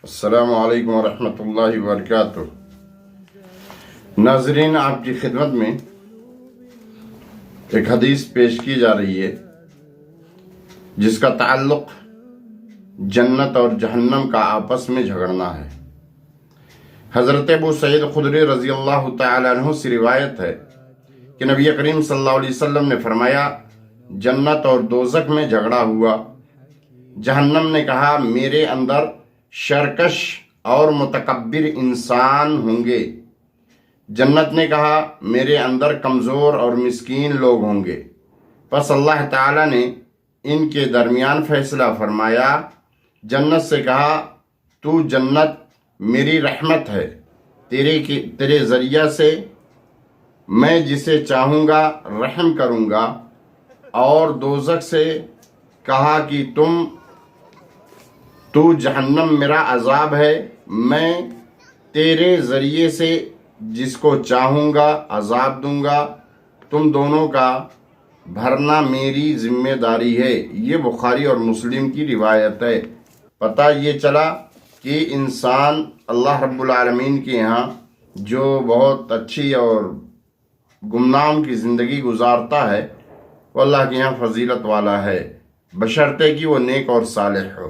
السلام علیکم ورحمۃ اللہ وبرکاتہ۔ ناظرین، آپ کی خدمت میں ایک حدیث پیش کی جا رہی ہے جس کا تعلق جنت اور جہنم کا آپس میں جھگڑنا ہے۔ حضرت ابو سعید خدری رضی اللہ تعالیٰ عنہ سے روایت ہے کہ نبی کریم صلی اللہ علیہ وسلم نے فرمایا، جنت اور دوزخ میں جھگڑا ہوا۔ جہنم نے کہا، میرے اندر شرکش اور متکبر انسان ہوں گے۔ جنت نے کہا، میرے اندر کمزور اور مسکین لوگ ہوں گے۔ پس اللہ تعالیٰ نے ان کے درمیان فیصلہ فرمایا۔ جنت سے کہا، تو جنت میری رحمت ہے، تیرے ذریعہ سے میں جسے چاہوں گا رحم کروں گا۔ اور دوزخ سے کہا کہ تو جہنم میرا عذاب ہے، میں تیرے ذریعے سے جس کو چاہوں گا عذاب دوں گا، تم دونوں کا بھرنا میری ذمہ داری ہے۔ یہ بخاری اور مسلم کی روایت ہے۔ پتہ یہ چلا کہ انسان اللہ رب العالمین کے یہاں جو بہت اچھی اور گمنام کی زندگی گزارتا ہے وہ اللہ کے یہاں فضیلت والا ہے، بشرطے کہ وہ نیک اور صالح ہو۔